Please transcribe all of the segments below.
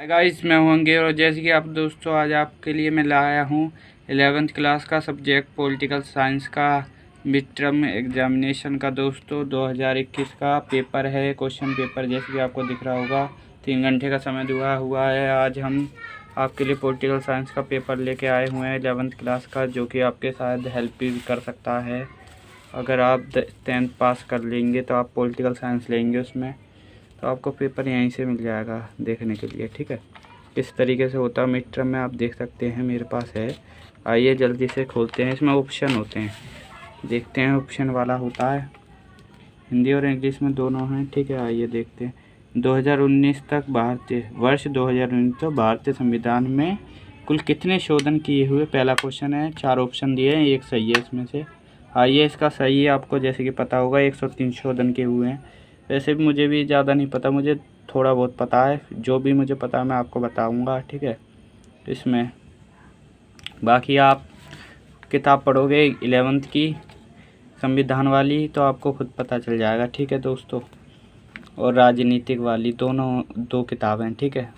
Hi guys, मैं हूं अंगे और जैसे कि आप दोस्तों आज आपके लिए मैं लाया हूं 11th क्लास का सब्जेक्ट पॉलिटिकल साइंस का मिड टर्म एग्जामिनेशन का दोस्तों 2021 का पेपर है। क्वेश्चन पेपर जैसे कि आपको दिख रहा होगा 3 घंटे का समय दिया हुआ है। आज हम आपके लिए पॉलिटिकल साइंस का पेपर लेके आए हुए हैं 11th क्लास का, जो कि आपके शायद हेल्प भी कर सकता है। अगर आप 10th पास कर लेंगे तो आप पॉलिटिकल साइंस लेंगे उसमें, तो आपको पेपर यहीं से मिल जाएगा देखने के लिए। ठीक है, इस तरीके से होता है मिड टर्म में, आप देख सकते हैं मेरे पास है। आइए जल्दी से खोलते हैं। इसमें ऑप्शन होते हैं, देखते हैं। ऑप्शन वाला होता है, हिंदी और इंग्लिश में दोनों हैं। ठीक है, आइए देखते हैं। 2019 तक वर्ष 2019 तक भारतीय संविधान में कुल कितने शोधन किए हुए, पहला क्वेश्चन है। 4 ऑप्शन दिए हैं, एक सही है इसमें से। आइए इसका सही है, आपको जैसे कि पता होगा 103 शोधन किए हुए हैं। वैसे भी मुझे भी ज़्यादा नहीं पता, मुझे थोड़ा बहुत पता है। जो भी मुझे पता है मैं आपको बताऊंगा। ठीक है, इसमें बाकी आप किताब पढ़ोगे 11th की संविधान वाली तो आपको खुद पता चल जाएगा। ठीक है दोस्तों, और राजनीतिक वाली दोनों 2 किताबें। ठीक है,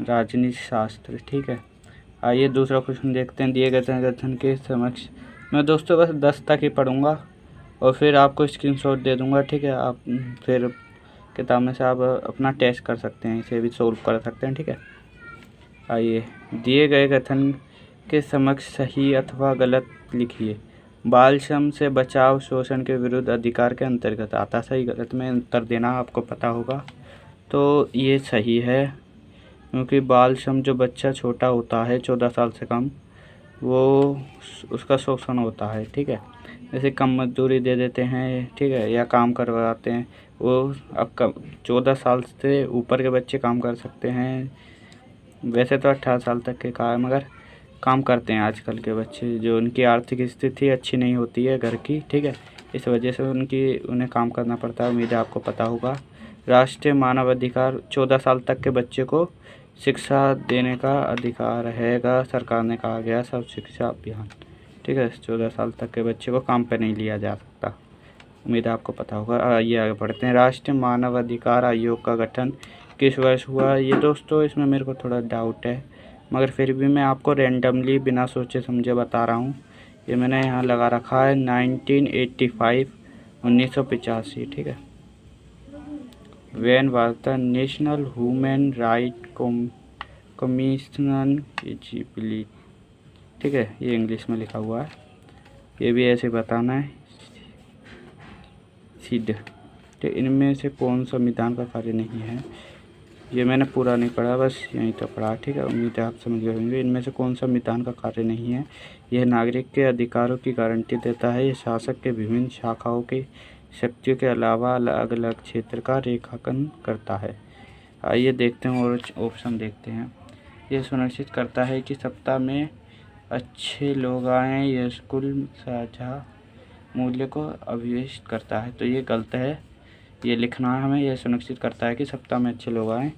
राजनीति शास्त्र। ठीक है, आइए दूसरा क्वेश्चन देखते हैं। दिए गए गठन के समक्ष, मैं दोस्तों बस 10 तक ही पढ़ूंगा और फिर आपको स्क्रीनशॉट दे दूंगा। ठीक है, आप फिर किताब में से आप अपना टेस्ट कर सकते हैं, इसे भी सोल्व कर सकते हैं। ठीक है, आइए दिए गए कथन के समक्ष सही अथवा गलत लिखिए। बाल श्रम से बचाव शोषण के विरुद्ध अधिकार के अंतर्गत आता। सही गलत में उत्तर देना आपको पता होगा। तो ये सही है, क्योंकि बाल श्रम जो बच्चा छोटा होता है 14 साल से कम, वो उसका शोषण होता है। ठीक है, जैसे कम मजदूरी दे देते हैं, ठीक है, या काम करवाते हैं। वो अब 14 साल से ऊपर के बच्चे काम कर सकते हैं। वैसे तो 18 साल तक के काम, मगर काम करते हैं आजकल के बच्चे, जो उनकी आर्थिक स्थिति अच्छी नहीं होती है घर की। ठीक है, इस वजह से उन्हें काम करना पड़ता है। उम्मीद है आपको पता होगा। राष्ट्रीय मानव अधिकार, 14 साल तक के बच्चे को शिक्षा देने का अधिकार हैगा, सरकार ने कहा गया सब शिक्षा अभियान। ठीक है, 14 साल तक के बच्चे को काम पर नहीं लिया जा सकता। उम्मीद है आपको पता होगा। आइए आगे बढ़ते हैं। राष्ट्रीय मानव अधिकार आयोग का गठन किस वर्ष हुआ? ये दोस्तों इसमें मेरे को थोड़ा डाउट है, मगर फिर भी मैं आपको रैंडमली बिना सोचे समझे बता रहा हूँ। ये मैंने यहाँ लगा रखा है 1985, 1985। ठीक है, when was the national human right commission eligibility. ठीक है, ये इंग्लिश में लिखा हुआ है, ये भी ऐसे बताना है। सिद्ध, तो इनमें से कौन संविधान का कार्य नहीं है? ये मैंने पूरा नहीं पढ़ा, बस यहीं तक पढ़ा। ठीक है, उम्मीद है आप समझ गए होंगे। इनमें से कौन संविधान का कार्य नहीं है? यह नागरिक के अधिकारों की गारंटी देता है। यह शासक के विभिन्न शाखाओं की शक्तियों के अलावा अलग अलग क्षेत्र का रेखांकन करता है। आइए देखते हैं और ऑप्शन देखते हैं। यह सुनिश्चित करता है कि सत्ता में अच्छे लोग आएँ। यह स्कूल साझा मूल्य को अभिव्यक्त करता है। तो ये गलत है, ये लिखना है हमें। यह सुनिश्चित करता है कि सत्ता में अच्छे लोग आएँ।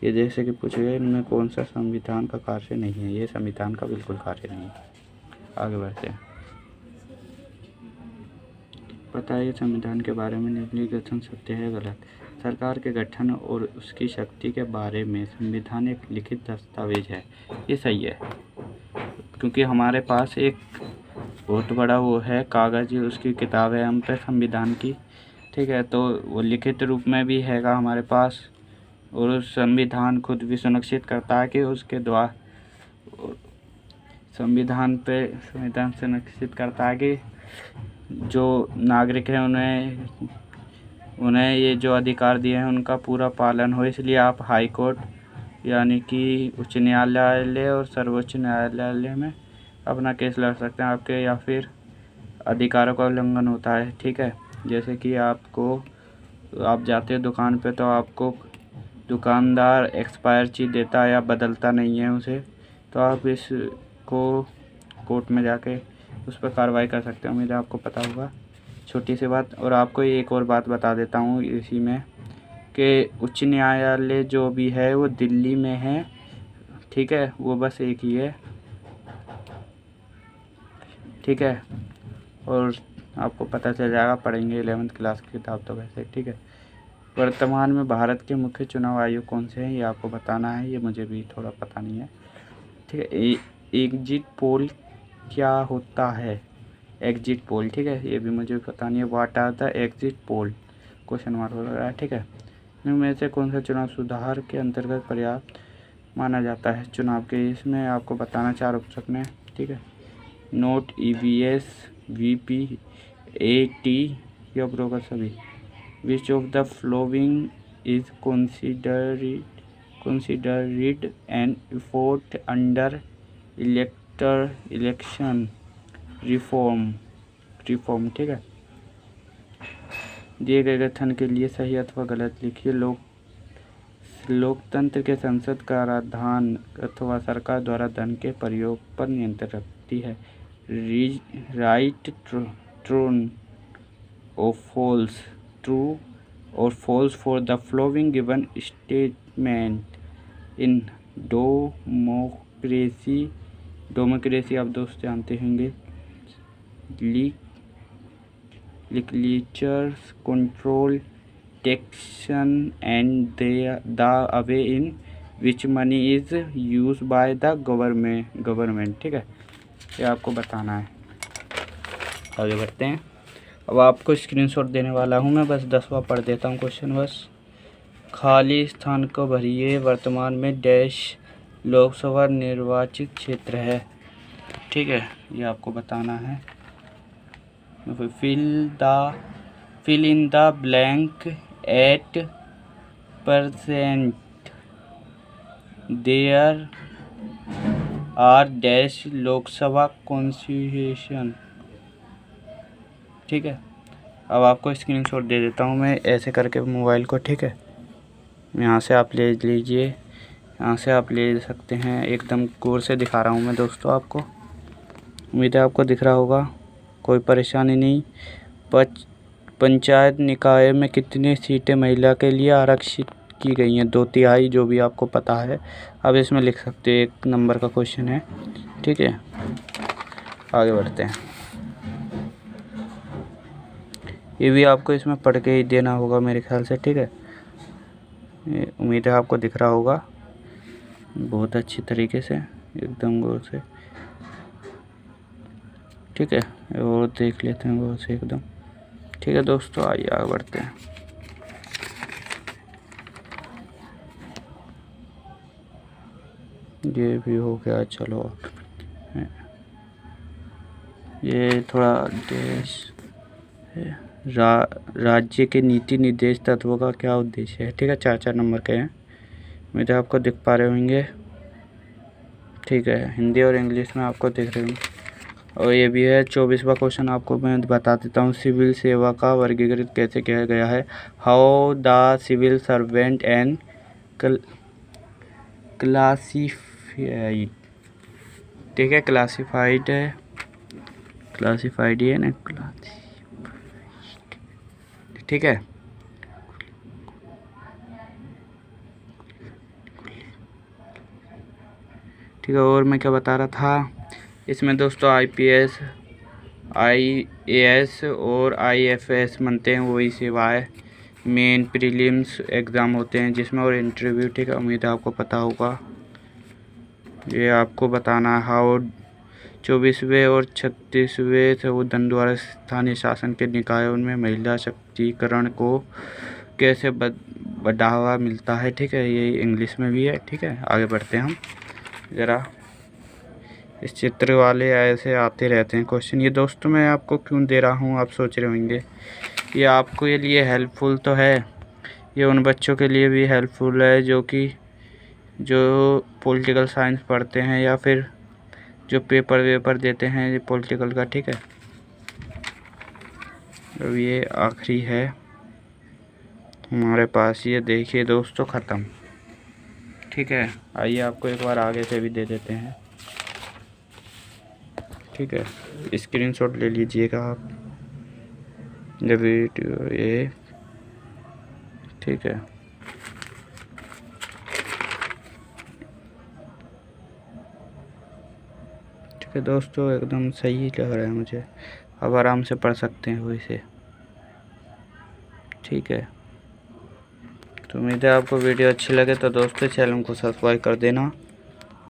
ये जैसे कि पूछे गए, इनमें कौन सा संविधान का कार्य नहीं है? ये संविधान का बिल्कुल कार्य नहीं है। आगे बढ़ते हैं। बताइए संविधान के बारे में निम्नलिखित कथन सत्य है गलत? सरकार के गठन और उसकी शक्ति के बारे में संविधान एक लिखित दस्तावेज है। ये सही है, क्योंकि हमारे पास एक बहुत बड़ा वो है कागज़, उसकी किताब है हम पे संविधान की। ठीक है, तो वो लिखित रूप में भी हैगा हमारे पास, और उस संविधान खुद भी सुनिश्चित करता है कि उसके द्वारा संविधान सुनिश्चित करता है कि जो नागरिक हैं उन्हें ये जो अधिकार दिए हैं उनका पूरा पालन हो। इसलिए आप हाई कोर्ट यानी कि उच्च न्यायालय और सर्वोच्च न्यायालय में अपना केस लड़ सकते हैं आपके, या फिर अधिकारों का उल्लंघन होता है। ठीक है, जैसे कि आप जाते हैं दुकान पे, तो आपको दुकानदार एक्सपायर चीज़ देता है या बदलता नहीं है उसे, तो आप इसको कोर्ट में जाके उस पर कार्रवाई कर सकते हैं। उम्मीद है आपको पता होगा। छोटी सी बात, और आपको एक और बात बता देता हूँ इसी में, कि उच्च न्यायालय जो भी है वो दिल्ली में है। ठीक है, वो बस एक ही है। ठीक है, और आपको पता चल जाएगा, पढ़ेंगे 11th क्लास की किताब तो वैसे। ठीक है, वर्तमान में भारत के मुख्य चुनाव आयोग कौन से हैं, ये आपको बताना है। ये मुझे भी थोड़ा पता नहीं है, ठीक है। एग्जिट पोल क्या होता है, एग्जिट पोल, ठीक है, ये भी मुझे पता नहीं है। What are the exit poll, question mark हो रहा है, ठीक है। इनमें से कौन सा चुनाव सुधार के अंतर्गत पर्याप्त माना जाता है चुनाव के, इसमें आपको बताना 4 ऑप्शन में, ठीक है। नोट, EVS, VP, AT या ब्रोकर सभी। Which of the following is considered an effort under election reform, ठीक है। दिए गए कथन के लिए सही अथवा गलत लिखिए। लोकतंत्र के संसद कराधान अथवा सरकार द्वारा धन के प्रयोग पर नियंत्रण रखती है। राइट, ट्रू और false for the following given statement in democracy आप दोस्त जानते होंगे। Legislatures control taxation and the way in which money is used by the government, ठीक है, ये आपको बताना है। आगे बढ़ते हैं। अब आपको स्क्रीनशॉट देने वाला हूँ मैं, बस 10वां पढ़ देता हूँ क्वेश्चन बस। खाली स्थान को भरिए। वर्तमान में डैश लोकसभा निर्वाचित क्षेत्र है, ठीक है, ये आपको बताना है। fill in the blank at present there are dash Lok Sabha constitution, ठीक है। अब आपको स्क्रीनशॉट दे देता हूँ मैं ऐसे करके मोबाइल को, ठीक है। यहाँ से आप ले लीजिए, यहाँ से आप ले सकते हैं। एकदम गौर से दिखा रहा हूँ मैं दोस्तों आपको, उम्मीद है आपको दिख रहा होगा, कोई परेशानी नहीं। पंचायत निकाय में कितनी सीटें महिला के लिए आरक्षित की गई हैं, 2/3, जो भी आपको पता है। अब इसमें लिख सकते हैं, 1 नंबर का क्वेश्चन है, ठीक है। आगे बढ़ते हैं। ये भी आपको इसमें पढ़ के ही देना होगा मेरे ख्याल से, ठीक है। उम्मीद है आपको दिख रहा होगा बहुत अच्छी तरीके से, एकदम गौर से, ठीक है। और देख लेते हैं गौर से एकदम, ठीक है दोस्तों। आइए आगे बढ़ते हैं। ये भी हो गया, चलो। ये थोड़ा देश राज्य के नीति निर्देश तत्वों का क्या उद्देश्य है, ठीक है। 4 नंबर के हैं, उम्मीद है आपको दिख पा रहे होंगे, ठीक है। हिंदी और इंग्लिश में आपको दिख रहे होंगे। और ये भी है 24वां क्वेश्चन, आपको मैं बता देता हूँ। सिविल सेवा का वर्गीकृत कैसे किया गया है। How the civil servant and classified, ठीक है, क्लासिफाइड है ना, ठीक है। ठीक है, और मैं क्या बता रहा था इसमें दोस्तों, IPS, IAS और IFS बनते हैं, वही सेवाएं। मेन प्रीलिम्स एग्ज़ाम होते हैं जिसमें, और इंटरव्यू, ठीक है। उम्मीद है आपको पता होगा, ये आपको बताना। हाउ 24वें और 36वें संशोधन द्वारा स्थानीय शासन के निकायों में महिला शक्तिकरण को कैसे बढ़ावा मिलता है, ठीक है। ये इंग्लिश में भी है, ठीक है। आगे बढ़ते हैं हम ज़रा। इस चित्र वाले ऐसे आते रहते हैं क्वेश्चन। ये दोस्तों मैं आपको क्यों दे रहा हूँ, आप सोच रहे होंगे। ये आपको ये लिए हेल्पफुल तो है, ये उन बच्चों के लिए भी हेल्पफुल है जो पॉलिटिकल साइंस पढ़ते हैं या फिर जो पेपर देते हैं ये पॉलिटिकल का, ठीक है। अब ये आखिरी है हमारे पास, ये देखिए दोस्तों, ख़त्म, ठीक है। आइए आपको एक बार आगे से भी दे देते हैं, ठीक है। स्क्रीनशॉट ले लीजिएगा आप, ये वीडियो, ये, ठीक है। ठीक है दोस्तों, एकदम सही लग रहा है मुझे, अब आराम से पढ़ सकते हैं वैसे, ठीक है। तो उम्मीद है आपको वीडियो अच्छी लगे तो दोस्तों चैनल को सब्सक्राइब कर देना।